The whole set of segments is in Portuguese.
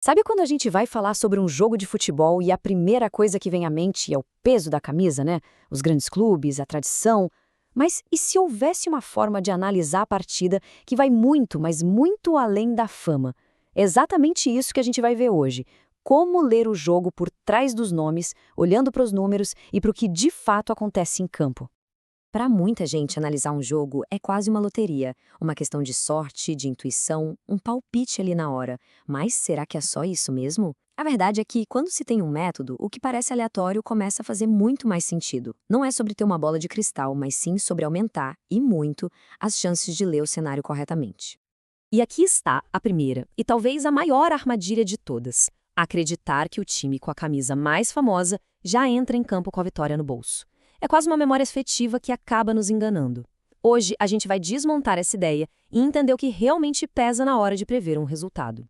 Sabe quando a gente vai falar sobre um jogo de futebol e a primeira coisa que vem à mente é o peso da camisa, né? Os grandes clubes, a tradição. Mas e se houvesse uma forma de analisar a partida que vai muito, mas muito além da fama? É exatamente isso que a gente vai ver hoje. Como ler o jogo por trás dos nomes, olhando para os números e para o que de fato acontece em campo. Para muita gente, analisar um jogo é quase uma loteria, uma questão de sorte, de intuição, um palpite ali na hora. Mas será que é só isso mesmo? A verdade é que, quando se tem um método, o que parece aleatório começa a fazer muito mais sentido. Não é sobre ter uma bola de cristal, mas sim sobre aumentar, e muito, as chances de ler o cenário corretamente. E aqui está a primeira, e talvez a maior armadilha de todas: acreditar que o time com a camisa mais famosa já entra em campo com a vitória no bolso. É quase uma memória afetiva que acaba nos enganando. Hoje, a gente vai desmontar essa ideia e entender o que realmente pesa na hora de prever um resultado.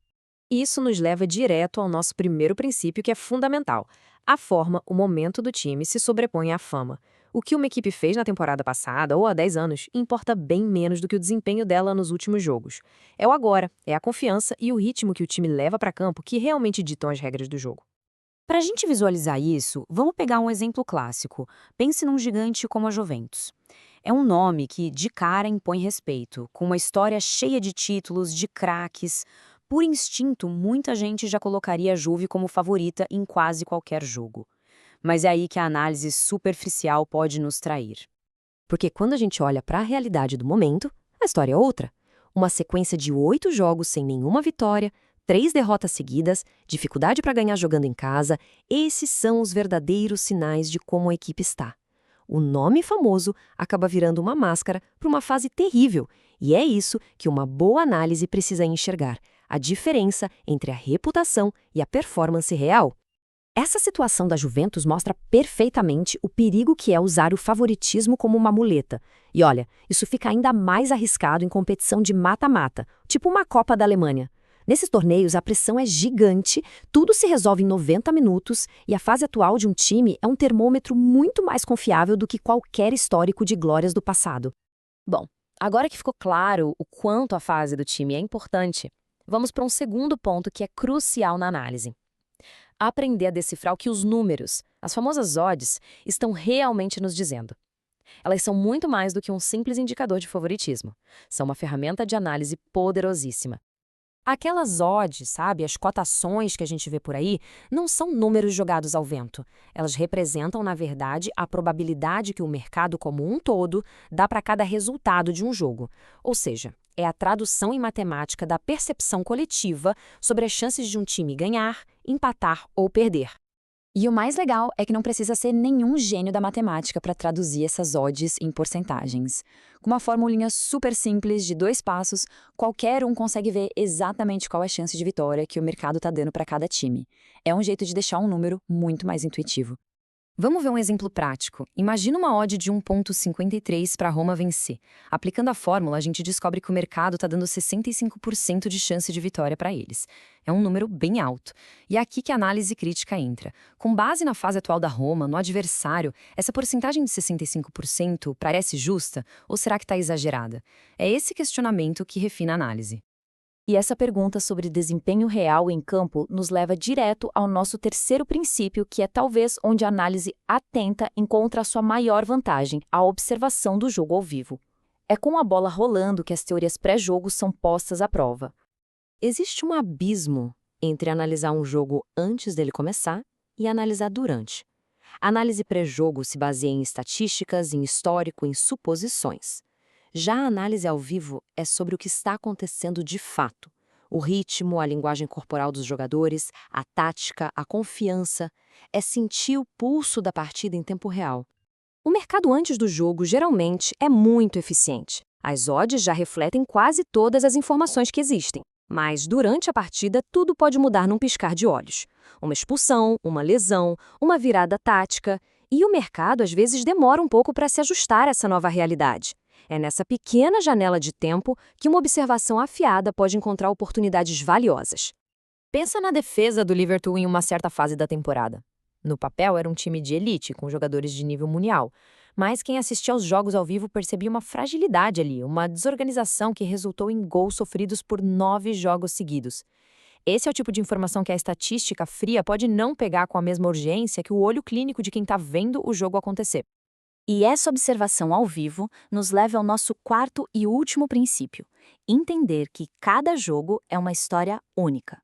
Isso nos leva direto ao nosso primeiro princípio, que é fundamental. A forma, o momento do time se sobrepõe à fama. O que uma equipe fez na temporada passada ou há 10 anos importa bem menos do que o desempenho dela nos últimos jogos. É o agora, é a confiança e o ritmo que o time leva para campo que realmente ditam as regras do jogo. Para a gente visualizar isso, vamos pegar um exemplo clássico. Pense num gigante como a Juventus. É um nome que, de cara, impõe respeito, com uma história cheia de títulos, de craques. Por instinto, muita gente já colocaria a Juve como favorita em quase qualquer jogo. Mas é aí que a análise superficial pode nos trair. Porque quando a gente olha para a realidade do momento, a história é outra. Uma sequência de 8 jogos sem nenhuma vitória, 3 derrotas seguidas, dificuldade para ganhar jogando em casa, esses são os verdadeiros sinais de como a equipe está. O nome famoso acaba virando uma máscara para uma fase terrível, e é isso que uma boa análise precisa enxergar: a diferença entre a reputação e a performance real. Essa situação da Juventus mostra perfeitamente o perigo que é usar o favoritismo como uma muleta. E olha, isso fica ainda mais arriscado em competição de mata-mata, tipo uma Copa da Alemanha. Nesses torneios, a pressão é gigante, tudo se resolve em 90 minutos e a fase atual de um time é um termômetro muito mais confiável do que qualquer histórico de glórias do passado. Bom, agora que ficou claro o quanto a fase do time é importante, vamos para um segundo ponto que é crucial na análise: aprender a decifrar o que os números, as famosas odds, estão realmente nos dizendo. Elas são muito mais do que um simples indicador de favoritismo. São uma ferramenta de análise poderosíssima. Aquelas odds, sabe, as cotações que a gente vê por aí, não são números jogados ao vento. Elas representam, na verdade, a probabilidade que o mercado como um todo dá para cada resultado de um jogo. Ou seja, é a tradução em matemática da percepção coletiva sobre as chances de um time ganhar, empatar ou perder. E o mais legal é que não precisa ser nenhum gênio da matemática para traduzir essas odds em porcentagens. Com uma formulinha super simples de 2 passos, qualquer um consegue ver exatamente qual é a chance de vitória que o mercado está dando para cada time. É um jeito de deixar um número muito mais intuitivo. Vamos ver um exemplo prático. Imagina uma odd de 1,53 para Roma vencer. Aplicando a fórmula, a gente descobre que o mercado está dando 65% de chance de vitória para eles. É um número bem alto. E é aqui que a análise crítica entra. Com base na fase atual da Roma, no adversário, essa porcentagem de 65% parece justa ou será que está exagerada? É esse questionamento que refina a análise. E essa pergunta sobre desempenho real em campo nos leva direto ao nosso terceiro princípio, que é talvez onde a análise atenta encontra a sua maior vantagem: a observação do jogo ao vivo. É com a bola rolando que as teorias pré-jogo são postas à prova. Existe um abismo entre analisar um jogo antes dele começar e analisar durante. A análise pré-jogo se baseia em estatísticas, em histórico, em suposições. Já a análise ao vivo é sobre o que está acontecendo de fato. O ritmo, a linguagem corporal dos jogadores, a tática, a confiança. É sentir o pulso da partida em tempo real. O mercado antes do jogo geralmente é muito eficiente. As odds já refletem quase todas as informações que existem. Mas durante a partida tudo pode mudar num piscar de olhos. Uma expulsão, uma lesão, uma virada tática. E o mercado às vezes demora um pouco para se ajustar a essa nova realidade. É nessa pequena janela de tempo que uma observação afiada pode encontrar oportunidades valiosas. Pensa na defesa do Liverpool em uma certa fase da temporada. No papel, era um time de elite, com jogadores de nível mundial. Mas quem assistia aos jogos ao vivo percebia uma fragilidade ali, uma desorganização que resultou em gols sofridos por 9 jogos seguidos. Esse é o tipo de informação que a estatística fria pode não pegar com a mesma urgência que o olho clínico de quem está vendo o jogo acontecer. E essa observação ao vivo nos leva ao nosso quarto e último princípio: entender que cada jogo é uma história única.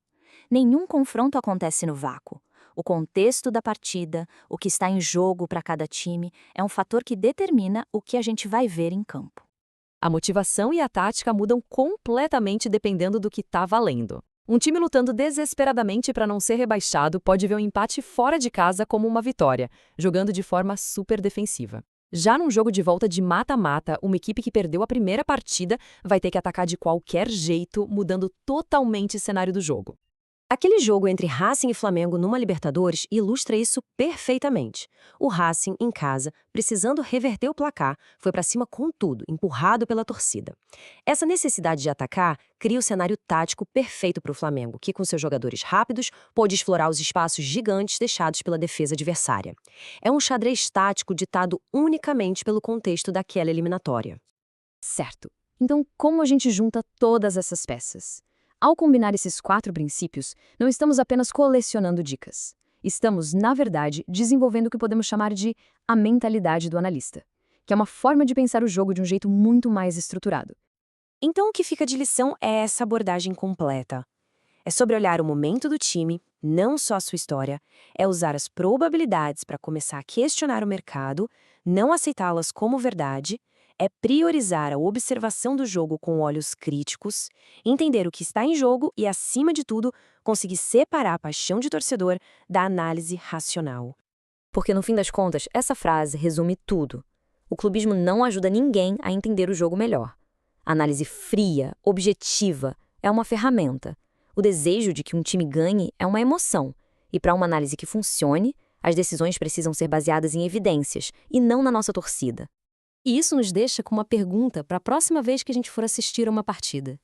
Nenhum confronto acontece no vácuo. O contexto da partida, o que está em jogo para cada time, é um fator que determina o que a gente vai ver em campo. A motivação e a tática mudam completamente dependendo do que está valendo. Um time lutando desesperadamente para não ser rebaixado pode ver um empate fora de casa como uma vitória, jogando de forma super defensiva. Já num jogo de volta de mata-mata, uma equipe que perdeu a primeira partida vai ter que atacar de qualquer jeito, mudando totalmente o cenário do jogo. Aquele jogo entre Racing e Flamengo numa Libertadores ilustra isso perfeitamente. O Racing, em casa, precisando reverter o placar, foi para cima com tudo, empurrado pela torcida. Essa necessidade de atacar cria o cenário tático perfeito para o Flamengo, que, com seus jogadores rápidos, pôde explorar os espaços gigantes deixados pela defesa adversária. É um xadrez tático ditado unicamente pelo contexto daquela eliminatória. Certo. Então, como a gente junta todas essas peças? Ao combinar esses 4 princípios, não estamos apenas colecionando dicas. Estamos, na verdade, desenvolvendo o que podemos chamar de a mentalidade do analista, que é uma forma de pensar o jogo de um jeito muito mais estruturado. Então, o que fica de lição é essa abordagem completa. É sobre olhar o momento do time, não só a sua história, é usar as probabilidades para começar a questionar o mercado, não aceitá-las como verdade, é priorizar a observação do jogo com olhos críticos, entender o que está em jogo e, acima de tudo, conseguir separar a paixão de torcedor da análise racional. Porque, no fim das contas, essa frase resume tudo. O clubismo não ajuda ninguém a entender o jogo melhor. A análise fria, objetiva, é uma ferramenta. O desejo de que um time ganhe é uma emoção. E para uma análise que funcione, as decisões precisam ser baseadas em evidências e não na nossa torcida. E isso nos deixa com uma pergunta para a próxima vez que a gente for assistir a uma partida.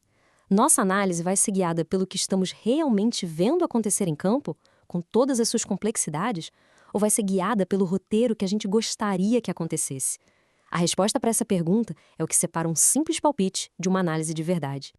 Nossa análise vai ser guiada pelo que estamos realmente vendo acontecer em campo, com todas as suas complexidades, ou vai ser guiada pelo roteiro que a gente gostaria que acontecesse? A resposta para essa pergunta é o que separa um simples palpite de uma análise de verdade.